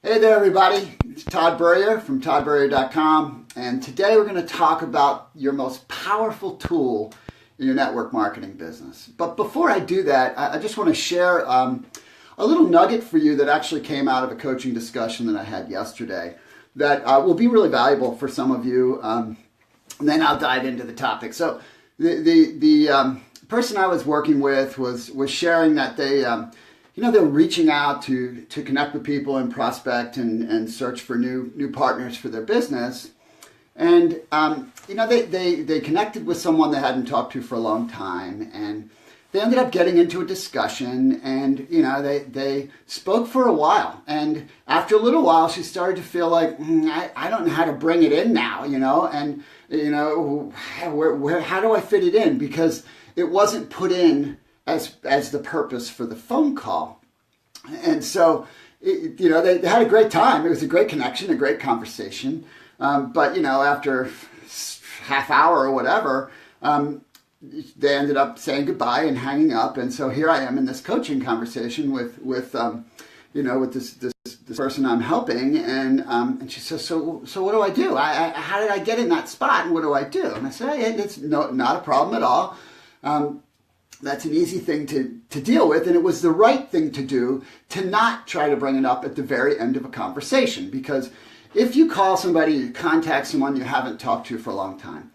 Hey there, everybody. It's Todd Burrier from toddburrier.com, and today we're going to talk about your most powerful tool in your network marketing business. But before I do that, I just want to share a little nugget for you that actually came out of a coaching discussion that I had yesterday that will be really valuable for some of you, and then I'll dive into the topic. So the person I was working with was sharing that they're reaching out to connect with people and prospect and search for new partners for their business. And, they connected with someone they hadn't talked to for a long time. And they ended up getting into a discussion and, they spoke for a while. And after a little while, she started to feel like, I don't know how to bring it in now, and, how do I fit it in? Because it wasn't put in as the purpose for the phone call. And so, they had a great time. It was a great connection, a great conversation. But, after half hour or whatever, they ended up saying goodbye and hanging up. And so here I am in this coaching conversation with this person I'm helping. And she says, so what do I do? How did I get in that spot? And what do I do? And I said, hey, it's not a problem at all. That's an easy thing to deal with, and it was the right thing to do to not try to bring it up at the very end of a conversation. Because if you call somebody, you contact someone you haven't talked to for a long time,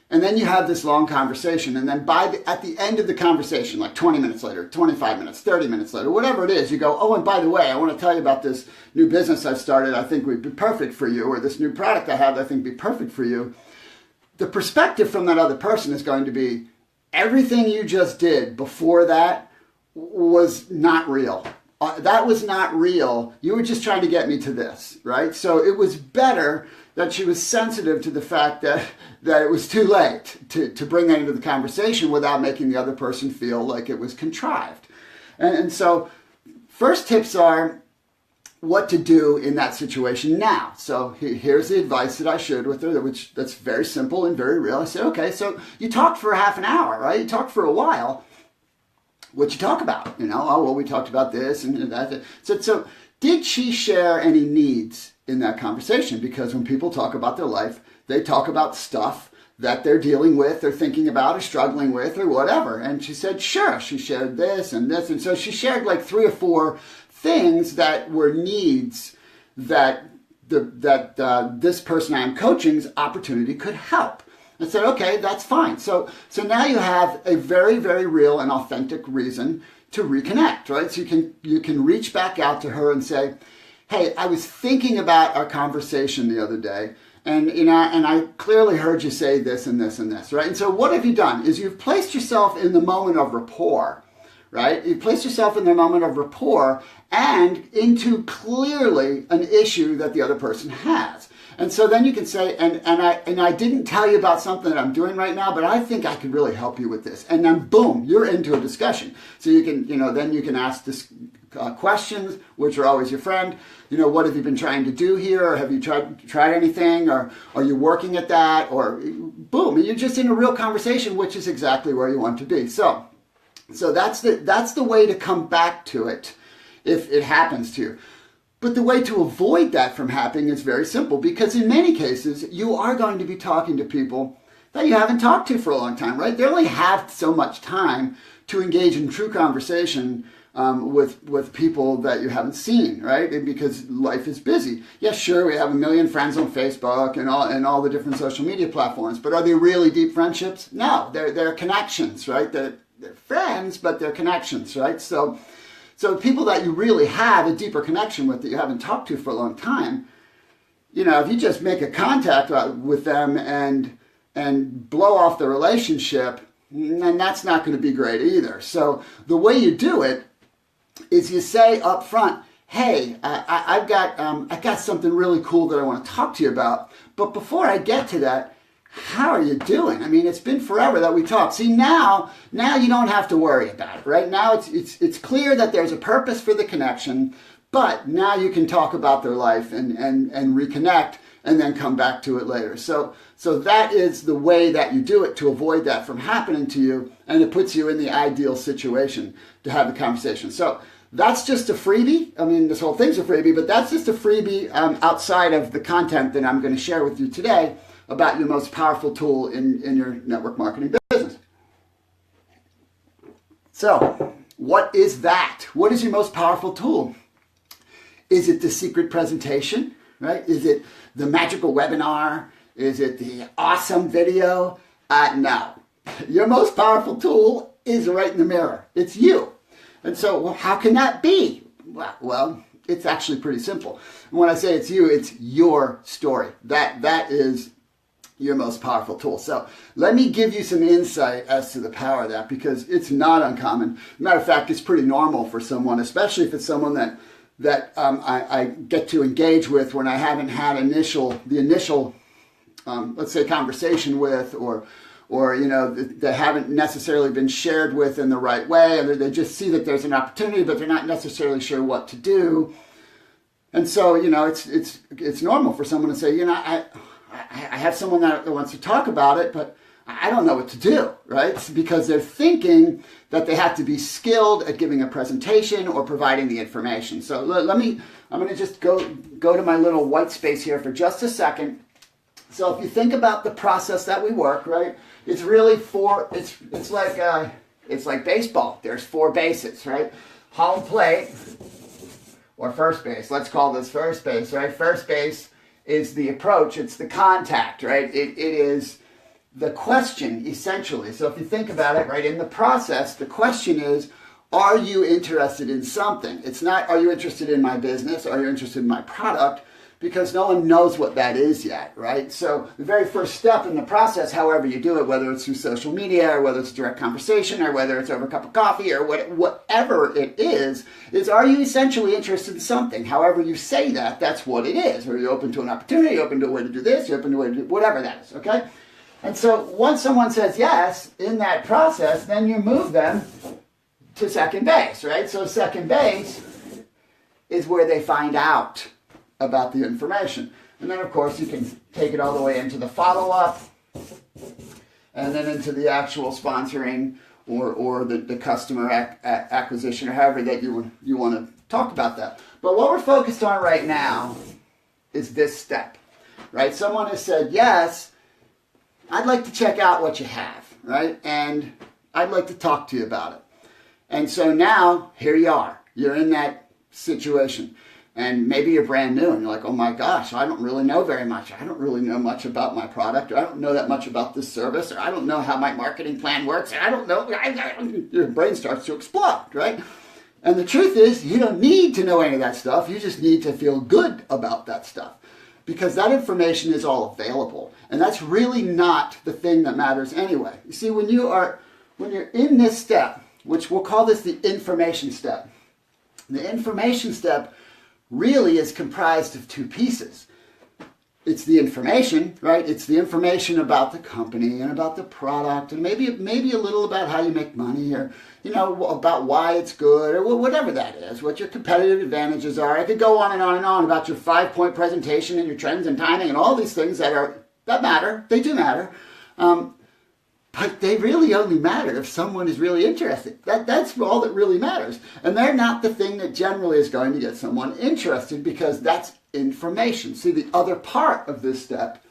and then you have this long conversation, and then at the end of the conversation, like 20 minutes later, 25 minutes, 30 minutes later, whatever it is, you go, oh, and by the way, I want to tell you about this new business I've started I think would be perfect for you, or this new product I have I think would be perfect for you. The perspective from that other person is going to be, everything you just did before that was not real. That was not real. You were just trying to get me to this, right? So it was better that she was sensitive to the fact that it was too late to bring that into the conversation without making the other person feel like it was contrived. And so first tips are what to do in that situation now. So here's the advice that I shared with her, that's very simple and very real. I said, okay, so you talked for half an hour, right? You talked for a while. What'd you talk about? Oh, well, we talked about this and that. So did she share any needs in that conversation? Because when people talk about their life, they talk about stuff that they're dealing with or thinking about or struggling with or whatever. And she said, sure, she shared this and this. And so she shared like 3 or 4 things that were needs that this person I'm coaching's opportunity could help. I said, okay, that's fine. So now you have a very, very real and authentic reason to reconnect, right? So you can reach back out to her and say, hey, I was thinking about our conversation the other day, and I clearly heard you say this and this and this, right? And so what have you done is you've placed yourself in the moment of rapport, right? You place yourself in the moment of rapport and into clearly an issue that the other person has. And so then you can say, and I didn't tell you about something that I'm doing right now, but I think I could really help you with this. And then boom, you're into a discussion. So you can, then you can ask this questions, which are always your friend. What have you been trying to do here? Or have you tried anything? Or are you working at that? Or boom, you're just in a real conversation, which is exactly where you want to be. So that's the way to come back to it if it happens to you. But the way to avoid that from happening is very simple, because in many cases, you are going to be talking to people that you haven't talked to for a long time, right? They only have so much time to engage in true conversation with people that you haven't seen, right? Because life is busy. Yes, sure, we have a million friends on Facebook and all the different social media platforms, but are they really deep friendships? No, they're connections, right? They're friends, but they're connections, right? So people that you really have a deeper connection with that you haven't talked to for a long time, if you just make a contact with them and blow off the relationship, then that's not going to be great either. So the way you do it is you say up front, hey, I've got something really cool that I want to talk to you about. But before I get to that, how are you doing? I mean, it's been forever that we talked. See, now you don't have to worry about it, right? Now it's clear that there's a purpose for the connection, but now you can talk about their life and reconnect and then come back to it later. So that is the way that you do it to avoid that from happening to you, and it puts you in the ideal situation to have the conversation. So that's just a freebie. I mean, this whole thing's a freebie, but that's just a freebie outside of the content that I'm going to share with you today about your most powerful tool in your network marketing business. So, what is that? What is your most powerful tool? Is it the secret presentation, right? Is it the magical webinar? Is it the awesome video? No. Your most powerful tool is right in the mirror. It's you. And so, well, how can that be? Well, it's actually pretty simple. And when I say it's you, it's your story. That is your most powerful tool. So let me give you some insight as to the power of that, because it's not uncommon. Matter of fact, it's pretty normal for someone, especially if it's someone that I get to engage with when I haven't had the initial let's say conversation with, or they haven't necessarily been shared with in the right way, or they just see that there's an opportunity, but they're not necessarily sure what to do. And so, it's normal for someone to say, I have someone that wants to talk about it, but I don't know what to do, right? It's because they're thinking that they have to be skilled at giving a presentation or providing the information. So I'm going to just go to my little white space here for just a second. So if you think about the process that we work, right? It's really it's like baseball. There's 4 bases, right? Home plate or first base. Let's call this first base, right? First base is the approach. It's the contact, right? It is the question, essentially. So if you think about it, right, in the process, the question is, are you interested in something? It's not, are you interested in my business? Are you interested in my product? Because no one knows what that is yet, right? So the very first step in the process, however you do it, whether it's through social media or whether it's direct conversation or whether it's over a cup of coffee or whatever it is are you essentially interested in something? However you say that, that's what it is. Are you open to an opportunity? Are you open to a way to do this? Are you open to a way to do whatever that is, okay? And so once someone says yes in that process, then you move them to second base, right? So second base is where they find out about the information. And then, of course, you can take it all the way into the follow-up and then into the actual sponsoring or the customer acquisition or however that you want to talk about that. But what we're focused on right now is this step, right? Someone has said, yes, I'd like to check out what you have, right? And I'd like to talk to you about it. And so now, here you are. You're in that situation. And maybe you're brand new and you're like, oh my gosh, I don't really know very much. I don't really know much about my product, or I don't know that much about this service, or I don't know how my marketing plan works. I don't know. Your brain starts to explode, right? And the truth is, you don't need to know any of that stuff. You just need to feel good about that stuff, because that information is all available. And that's really not the thing that matters anyway. You see, when you're in this step, which we'll call this the information step, the information step really is comprised of 2 pieces. It's the information, right? It's the information about the company and about the product, and maybe a little about how you make money, or about why it's good, or whatever that is, what your competitive advantages are. I could go on and on and on about your 5-point presentation and your trends and timing and all these things that matter. They do matter. But they really only matter if someone is really interested. That's all that really matters. And they're not the thing that generally is going to get someone interested, because that's information. See, the other part of this step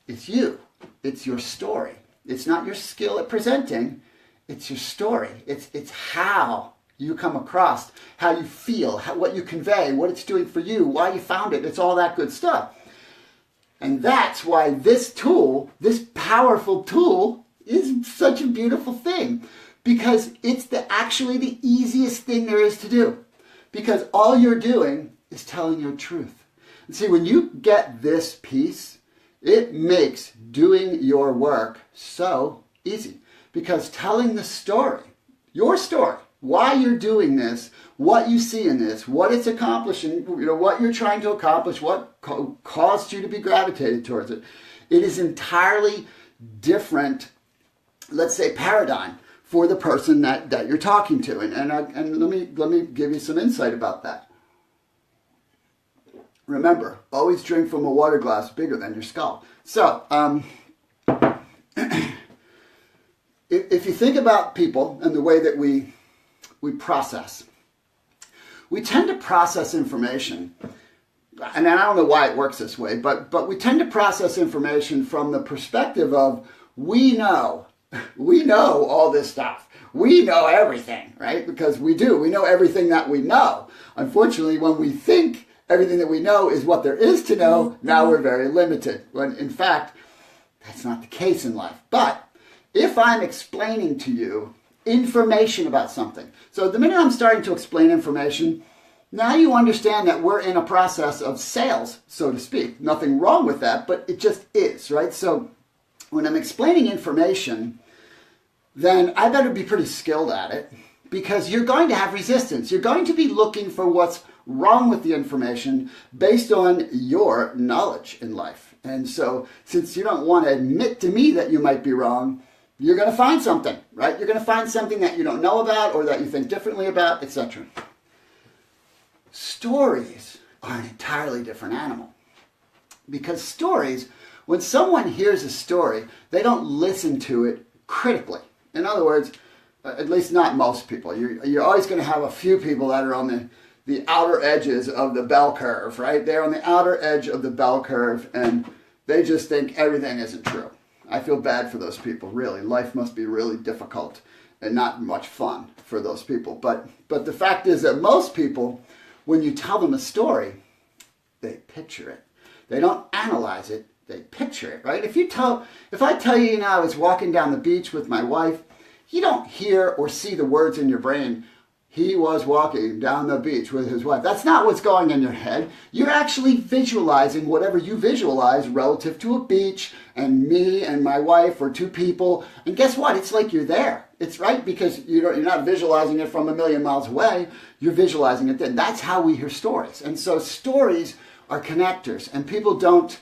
is you. It's your story. It's not your skill at presenting. It's your story. It's how you come across, how you feel, what you convey, what it's doing for you, why you found it. It's all that good stuff. And that's why this tool, this powerful tool, is such a beautiful thing, because it's actually the easiest thing there is to do, because all you're doing is telling your truth. And see, when you get this piece, it makes doing your work so easy, because telling the story, your story, why you're doing this, what you see in this, what it's accomplishing, what you're trying to accomplish, what caused you to be gravitated towards it, it is entirely different, let's say, paradigm for the person that you're talking to. And let me give you some insight about that. Remember, always drink from a water glass bigger than your skull. So, if you think about people and the way that we process, we tend to process information. And I don't know why it works this way, but we tend to process information from the perspective of we know all this stuff. We know everything, right? Because we do. We know everything that we know. Unfortunately, when we think everything that we know is what there is to know, now we're very limited. When in fact, that's not the case in life. But if I'm explaining to you information about something, so the minute I'm starting to explain information, now you understand that we're in a process of sales, so to speak. Nothing wrong with that, but it just is, right? So when I'm explaining information, then I better be pretty skilled at it, because you're going to have resistance. You're going to be looking for what's wrong with the information based on your knowledge in life. And so since you don't want to admit to me that you might be wrong, you're going to find something, right? You're going to find something that you don't know about or that you think differently about, etc. Stories are an entirely different animal. Because stories, when someone hears a story, they don't listen to it critically. In other words, at least not most people. You're always going to have a few people that are on the outer edges of the bell curve, right? They're on the outer edge of the bell curve, and they just think everything isn't true. I feel bad for those people, really. Life must be really difficult and not much fun for those people. But the fact is that most people, when you tell them a story, they picture it. They don't analyze it, they picture it, right? If I tell you, I was walking down the beach with my wife, you don't hear or see the words in your brain, he was walking down the beach with his wife. That's not what's going in your head. You're actually visualizing whatever you visualize relative to a beach and me and my wife or two people. And guess what? It's like you're there. It's right, because you're not visualizing it from a million miles away. You're visualizing it then. That's how we hear stories. And so stories are connectors, and people don't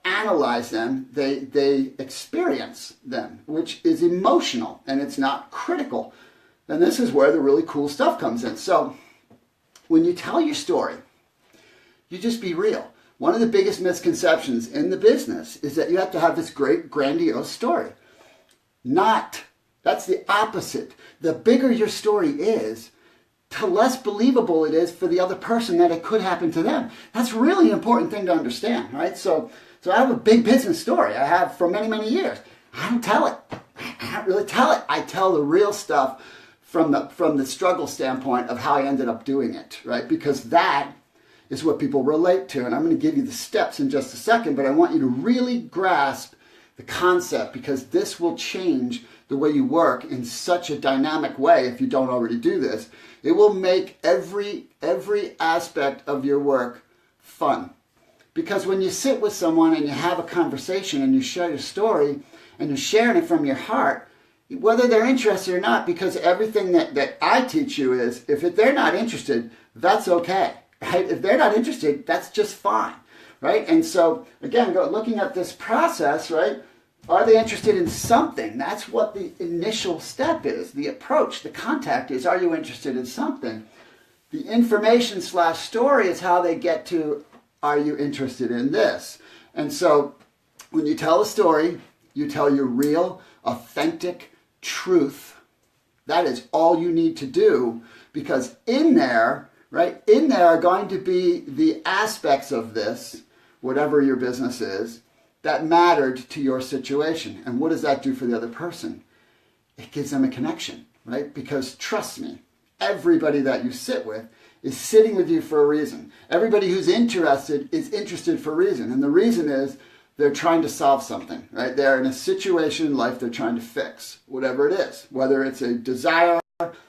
analyze them, they experience them, which is emotional, and it's not critical. And this is where the really cool stuff comes in. So when you tell your story, you just be real. One of the biggest misconceptions in the business is that you have to have this great grandiose story. That's the opposite. The bigger your story is, the less believable it is for the other person that it could happen to them. That's really an important thing to understand, right? So I have a big business story. I have for many, many years. I don't tell it. I don't really tell it. I tell the real stuff from the struggle standpoint of how I ended up doing it, right? Because that is what people relate to. And I'm going to give you the steps in just a second, but I want you to really grasp the concept, because this will change the way you work in such a dynamic way if you don't already do this. It will make every aspect of your work fun. Because when you sit with someone and you have a conversation and you share your story and you're sharing it from your heart, whether they're interested or not, because everything that I teach you is, if they're not interested, that's okay, right? If they're not interested, that's just fine, right? And so, again, looking at this process, right? Are they interested in something? That's what the initial step is. The approach, the contact is, are you interested in something? The information/story is how they get to, are you interested in this? And so when you tell a story, you tell your real, authentic truth. That is all you need to do, because in there, right, in there are going to be the aspects of this, whatever your business is, that mattered to your situation. And what does that do for the other person? It gives them a connection, right? Because trust me, everybody that you sit with is sitting with you for a reason. Everybody who's interested is interested for a reason. And the reason is they're trying to solve something, right? They're in a situation in life they're trying to fix, whatever it is, whether it's a desire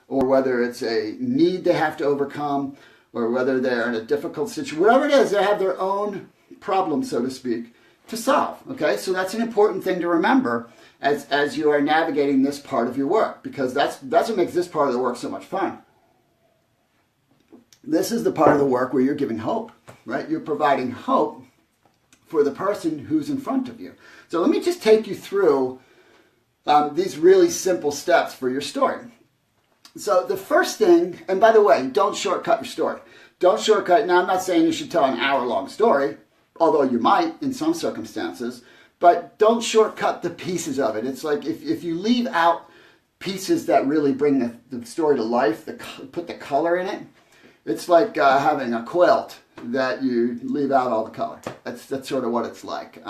or whether it's a need they have to overcome, or whether they're in a difficult situation, whatever it is, they have their own problem, so to speak, to solve, okay? So that's an important thing to remember as you are navigating this part of your work, because that's what makes this part of the work so much fun. This is the part of the work where you're giving hope, right? You're providing hope for the person who's in front of you. So let me just take you through these really simple steps for your story. So the first thing, and by the way, don't shortcut your story. Don't shortcut. Now, I'm not saying you should tell an hour-long story, although you might in some circumstances, but don't shortcut the pieces of it. It's like if you leave out pieces that really bring the story to life, put the color in it, It's like having a quilt that you leave out all the color. That's sort of what it's like.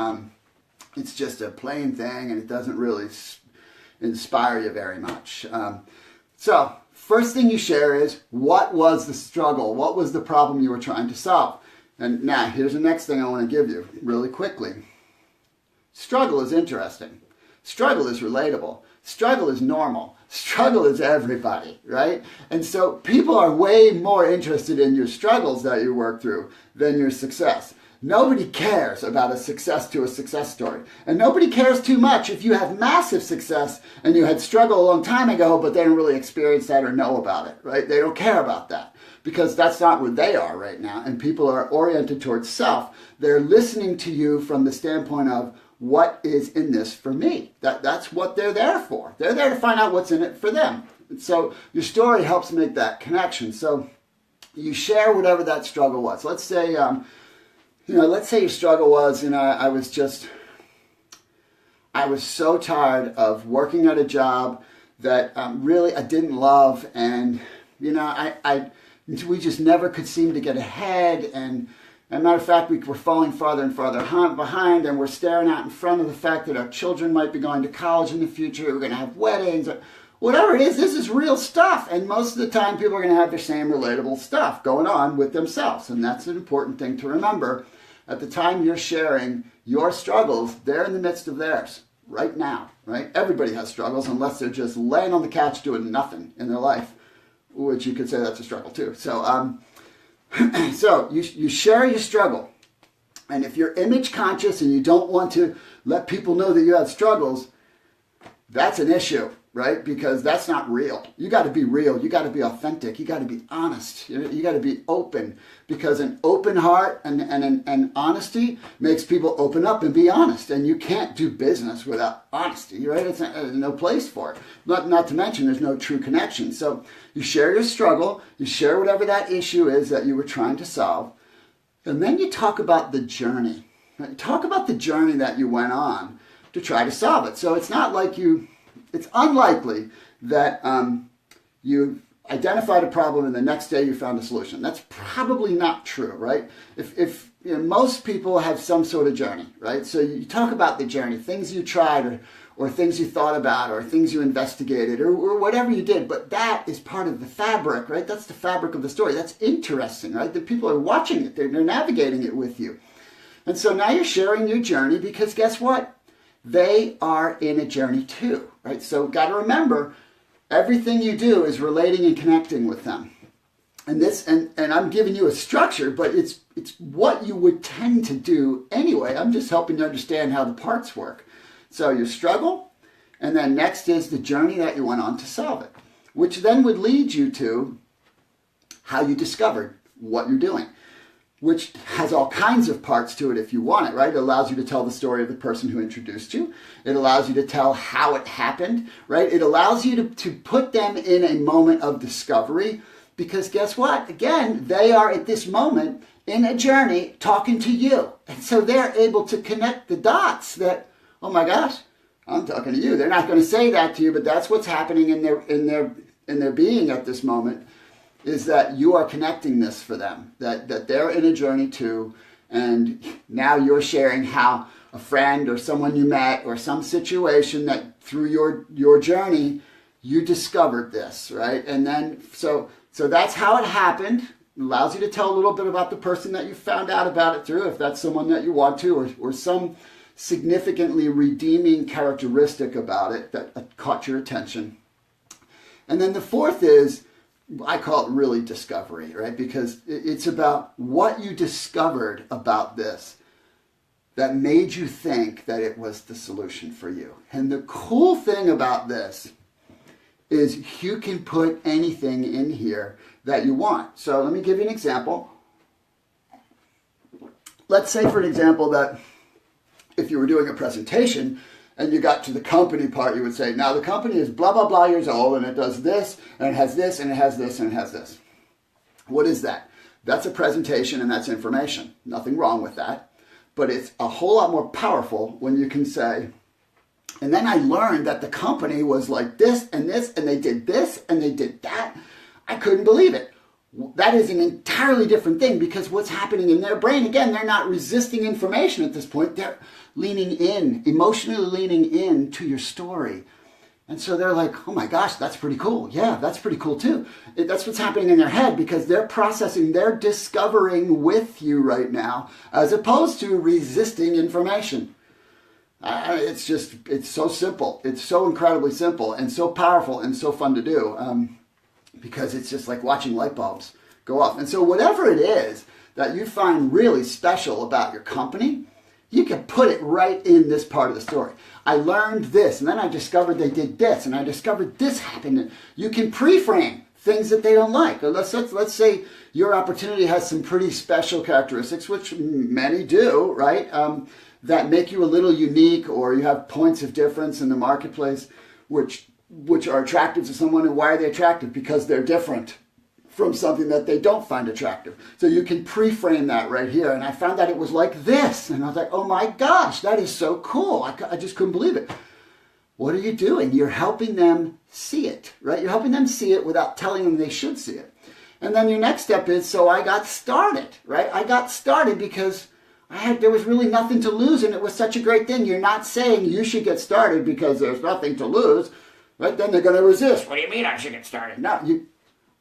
It's just a plain thing, and it doesn't really inspire you very much. So first thing you share is, what was the struggle? What was the problem you were trying to solve? And now here's the next thing I want to give you really quickly. Struggle is interesting. Struggle is relatable. Struggle is normal. Struggle is everybody, right? And so people are way more interested in your struggles that you work through than your success. Nobody cares about a success to a success story. And nobody cares too much if you have massive success and you had struggle a long time ago, but they don't really experience that or know about it, right? They don't care about that because that's not where they are right now. And people are oriented towards self. They're listening to you from the standpoint of, what is in this for me? That's what they're there for. They're there to find out what's in it for them. So your story helps make that connection. So you share whatever that struggle was. Let's say, let's say your struggle was, I was so tired of working at a job that really I didn't love, and we just never could seem to get ahead, and as a matter of fact, we were falling farther and farther behind, and we're staring out in front of the fact that our children might be going to college in the future, we're going to have weddings, or whatever it is. This is real stuff, and most of the time people are going to have their same relatable stuff going on with themselves, and that's an important thing to remember. At the time you're sharing your struggles, they're in the midst of theirs right now, right? Everybody has struggles unless they're just laying on the couch doing nothing in their life, which you could say that's a struggle too. So, so you share your struggle, and if you're image conscious and you don't want to let people know that you have struggles, that's an issue, right? Because that's not real. You got to be real. You got to be authentic. You got to be honest. You got to be open, because an open heart and honesty makes people open up and be honest. And you can't do business without honesty, right? It's there's no place for it. Not to mention there's no true connection. So you share your struggle. You share whatever that issue is that you were trying to solve. And then you talk about the journey. Right? Talk about the journey that you went on to try to solve it. So it's not like it's unlikely that you identified a problem and the next day you found a solution. That's probably not true, right? If most people have some sort of journey, right? So you talk about the journey, things you tried or things you thought about or things you investigated or whatever you did, but that is part of the fabric, right? That's the fabric of the story. That's interesting, right? The people are watching it. They're navigating it with you. And so now you're sharing your journey, because guess what? They are in a journey too, right? So got to remember, everything you do is relating and connecting with them. And and I'm giving you a structure, but it's what you would tend to do anyway. I'm just helping you understand how the parts work. So your struggle, and then next is the journey that you went on to solve it, which then would lead you to how you discovered what you're doing, which has all kinds of parts to it if you want it, right? It allows you to tell the story of the person who introduced you. It allows you to tell how it happened, right? It allows you to put them in a moment of discovery, because guess what? Again, they are at this moment in a journey talking to you. And so they're able to connect the dots that, oh my gosh, I'm talking to you. They're not going to say that to you, but that's what's happening in their being at this moment. Is that you are connecting this for them, that they're in a journey too, and now you're sharing how a friend or someone you met or some situation that through your journey, you discovered this, right? And then, so that's how it happened. It allows you to tell a little bit about the person that you found out about it through, if that's someone that you want to, or some significantly redeeming characteristic about it that caught your attention. And then the fourth is, I call it really discovery, right? Because it's about what you discovered about this that made you think that it was the solution for you. And the cool thing about this is you can put anything in here that you want. So let me give you an example. Let's say, for an example, that if you were doing a presentation and you got to the company part, you would say, now the company is blah, blah, blah years old, and it does this, and it has this, and it has this, and it has this. What is that? That's a presentation, and that's information. Nothing wrong with that. But it's a whole lot more powerful when you can say, and then I learned that the company was like this, and they did this, and they did that. I couldn't believe it. that is an entirely different thing, because what's happening in their brain, again, they're not resisting information at this point. They're leaning in, emotionally leaning in to your story. And so they're like, oh my gosh, that's pretty cool. Yeah, that's pretty cool too. That's what's happening in their head, because they're processing, they're discovering with you right now, as opposed to resisting information. It's so simple. It's so incredibly simple and so powerful and so fun to do, because it's just like watching light bulbs go off. And so whatever it is that you find really special about your company, you can put it right in this part of the story. I learned this, and then I discovered they did this, and I discovered this happened. You can pre-frame things that they don't like. Let's say your opportunity has some pretty special characteristics, which many do, right? That make you a little unique, or you have points of difference in the marketplace, which are attractive to someone. And why are they attractive? Because they're different from something that they don't find attractive. So you can pre-frame that right here. And I found that it was like this. And I was like, oh my gosh, that is so cool. I just couldn't believe it. What are you doing? You're helping them see it, right? You're helping them see it without telling them they should see it. And then your next step is, so I got started, right? I got started because there was really nothing to lose, and it was such a great thing. You're not saying you should get started because there's nothing to lose, right? Then they're going to resist. What do you mean I should get started? No,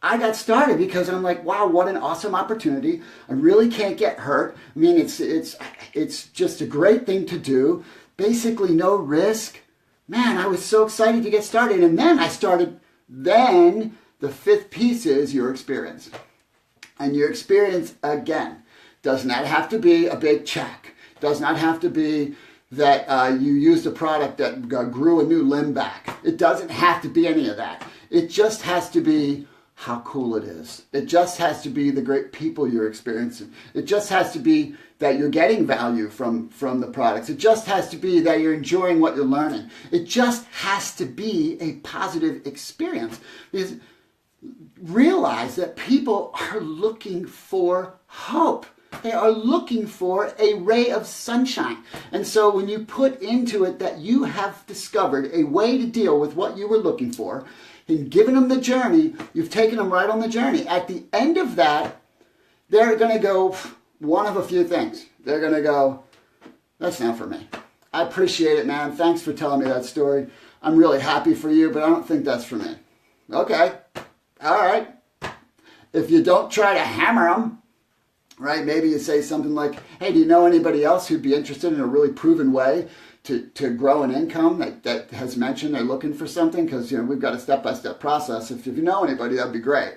I got started because I'm like, wow, what an awesome opportunity. I really can't get hurt. I mean, it's just a great thing to do. Basically, no risk. Man, I was so excited to get started. And then I started. Then the fifth piece is your experience. And your experience, again, does not have to be a big check. Does not have to be that you used a product that grew a new limb back. It doesn't have to be any of that. It just has to be how cool it is. It just has to be the great people you're experiencing. It just has to be that you're getting value from the products. It just has to be that you're enjoying what you're learning. It just has to be a positive experience. Because realize that people are looking for hope. They are looking for a ray of sunshine. And so when you put into it that you have discovered a way to deal with what you were looking for, and given them the journey, you've taken them right on the journey. At the end of that, they're going to go one of a few things. They're going to go, that's not for me. I appreciate it, man. Thanks for telling me that story. I'm really happy for you, but I don't think that's for me. Okay. All right. If you don't try to hammer them, right? Maybe you say something like, hey, do you know anybody else who'd be interested in a really proven way to grow an income that has mentioned they're looking for something? Because, we've got a step-by-step process. If you know anybody, that'd be great.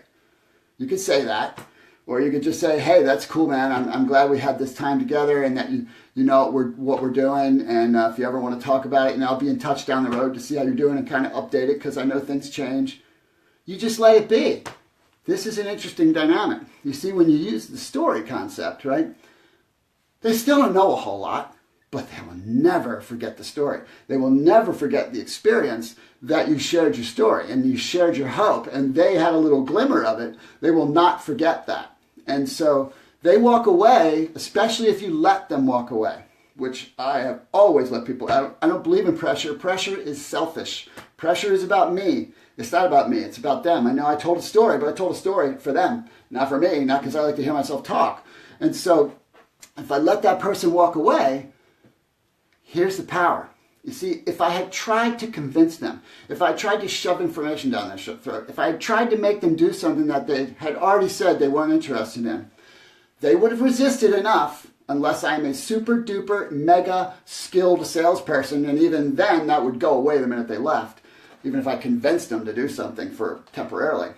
You could say that. Or you could just say, hey, that's cool, man. I'm glad we had this time together, and that you know what we're doing. And if you ever want to talk about it, I'll be in touch down the road to see how you're doing and kind of update it, because I know things change. You just let it be. This is an interesting dynamic. You see, when you use the story concept, right? They still don't know a whole lot, but they will never forget the story. They will never forget the experience that you shared your story and you shared your hope, and they had a little glimmer of it. They will not forget that. And so they walk away, especially if you let them walk away, which I have always let people. I don't believe in pressure. Pressure is selfish. Pressure is about me. It's not about me. It's about them. I know I told a story, but I told a story for them, not for me, not because I like to hear myself talk. And so if I let that person walk away, here's the power. You see, if I had tried to convince them, if I tried to shove information down their throat, if I had tried to make them do something that they had already said they weren't interested in, they would have resisted enough, unless I'm a super duper mega skilled salesperson, and even then that would go away the minute they left, even if I convinced them to do something for temporarily.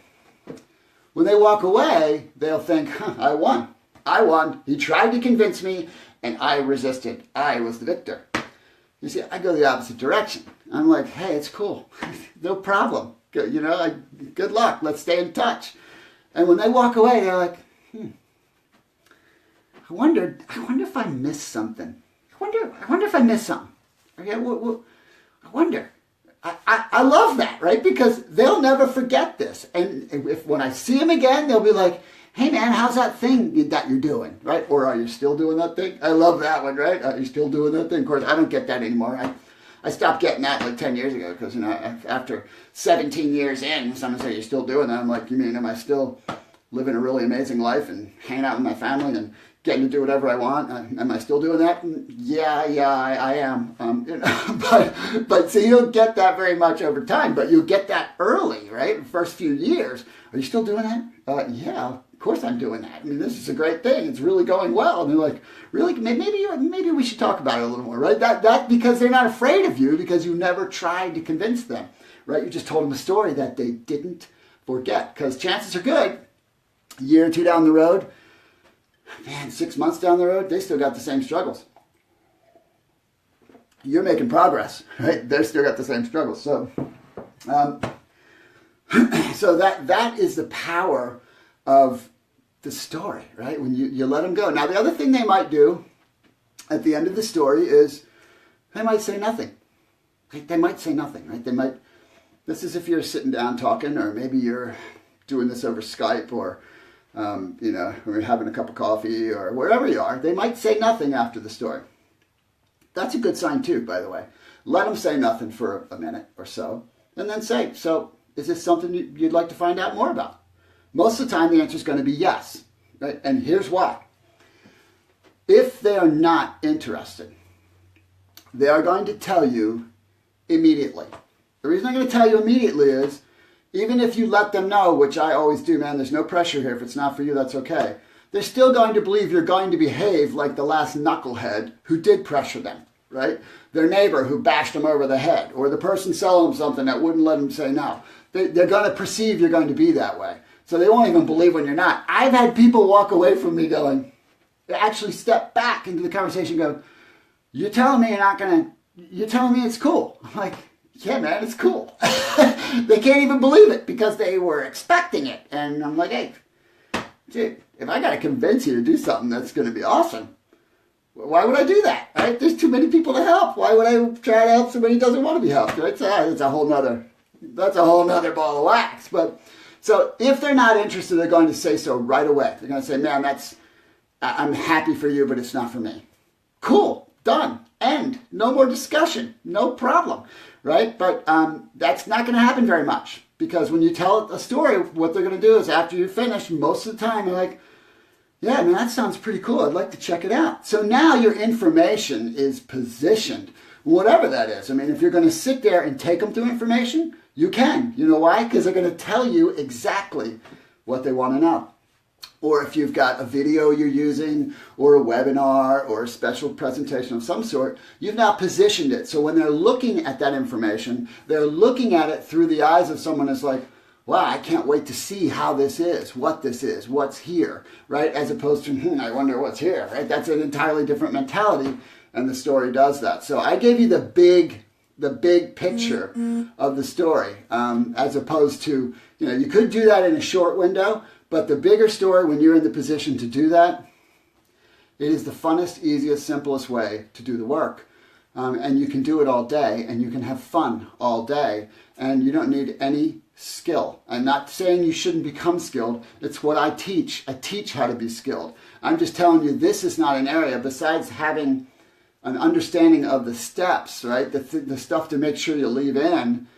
When they walk away, they'll think, I won. I won. He tried to convince me, and I resisted. I was the victor. You see, I go the opposite direction. I'm like, hey, it's cool. No problem. Good luck. Let's stay in touch. And when they walk away, they're like, I wonder if I missed something. I wonder if I missed something. Okay, I wonder. I love that, right? Because they'll never forget this. And when I see them again, they'll be like, hey man, how's that thing that you're doing, right? Or are you still doing that thing? I love that one, right? Are you still doing that thing? Of course, I don't get that anymore. I stopped getting that like 10 years ago because, after 17 years in, someone said, you're still doing that. I'm like, you mean, am I still living a really amazing life and hanging out with my family and getting to do whatever I want. Am I still doing that? Yeah, I am. But so you don't get that very much over time, but you get that early, right? The first few years. Are you still doing that? Yeah, of course I'm doing that. I mean, this is a great thing. It's really going well. And they're like, really? Maybe we should talk about it a little more, right? That because they're not afraid of you because you never tried to convince them, right? You just told them a story that they didn't forget. Because chances are good, a year or two down the road, man, 6 months down the road, they still got the same struggles. You're making progress, right? They've still got the same struggles. So, so that is the power of the story, right? When you let them go. Now, the other thing they might do at the end of the story is they might say nothing. They might say nothing, right? This is if you're sitting down talking, or maybe you're doing this over Skype, or or having a cup of coffee, or wherever you are. They might say nothing after the story. That's a good sign too, by the way. Let them say nothing for a minute or so, and then say, so is this something you'd like to find out more about? Most of the time, the answer is going to be yes, right? And here's why. If they are not interested, they are going to tell you immediately. The reason I'm going to tell you immediately is, even if you let them know, which I always do, man, there's no pressure here. If it's not for you, that's okay. They're still going to believe you're going to behave like the last knucklehead who did pressure them, right? Their neighbor who bashed them over the head, or the person selling them something that wouldn't let them say no. They're going to perceive you're going to be that way. So they won't even believe when you're not. I've had people walk away from me going, they actually step back into the conversation and go, you're telling me you're telling me it's cool. I'm like, yeah, man, it's cool. They can't even believe it because they were expecting it. And I'm like, hey, dude, if I got to convince you to do something that's going to be awesome, why would I do that? Right? There's too many people to help. Why would I try to help somebody who doesn't want to be helped? Right? So that's a whole nother ball of wax. But so if they're not interested, they're going to say so right away. They're going to say, man, I'm happy for you, but it's not for me. Cool. Done. End. No more discussion. No problem. Right? But that's not going to happen very much, because when you tell a story, what they're going to do is after you finish, most of the time they're like, yeah, man, that sounds pretty cool. I'd like to check it out. So now your information is positioned, whatever that is. I mean, if you're going to sit there and take them through information, you can. You know why? Because they're going to tell you exactly what they want to know. Or if you've got a video you're using, or a webinar, or a special presentation of some sort, you've now positioned it. So when they're looking at that information, they're looking at it through the eyes of someone who's like, wow, I can't wait to see how this is, what's here, right? As opposed to, I wonder what's here, right? That's an entirely different mentality, and the story does that. So I gave you the big picture of the story, as opposed to, you could do that in a short window. But the bigger story, when you're in the position to do that, it is the funnest, easiest, simplest way to do the work. And you can do it all day, and you can have fun all day, and you don't need any skill. I'm not saying you shouldn't become skilled. It's what I teach. I teach how to be skilled. I'm just telling you, this is not an area, besides having an understanding of the steps, right? The stuff to make sure you leave in.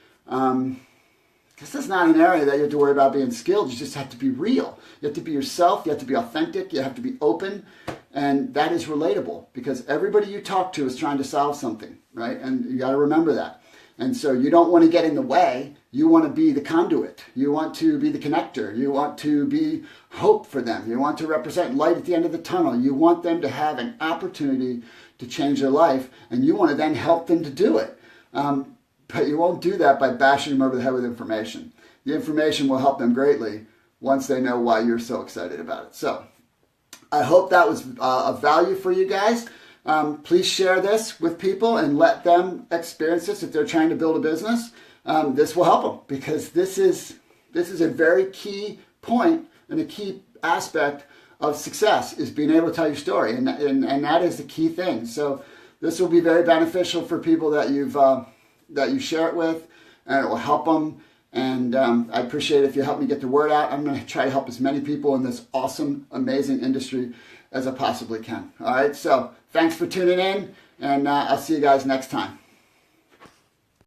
This is not an area that you have to worry about being skilled. You just have to be real. You have to be yourself. You have to be authentic. You have to be open. And that is relatable, because everybody you talk to is trying to solve something, right? And you got to remember that. And so you don't want to get in the way. You want to be the conduit. You want to be the connector. You want to be hope for them. You want to represent light at the end of the tunnel. You want them to have an opportunity to change their life, and you want to then help them to do it. But you won't do that by bashing them over the head with information. The information will help them greatly once they know why you're so excited about it. So I hope that was of value for you guys. Please share this with people and let them experience this if they're trying to build a business. This will help them, because this is a very key point and a key aspect of success, is being able to tell your story. And that is the key thing. So this will be very beneficial for people that you share it with, and it will help them. And I appreciate it if you help me get the word out. I'm going to try to help as many people in this awesome, amazing industry as I possibly can. All right, so thanks for tuning in, and I'll see you guys next time.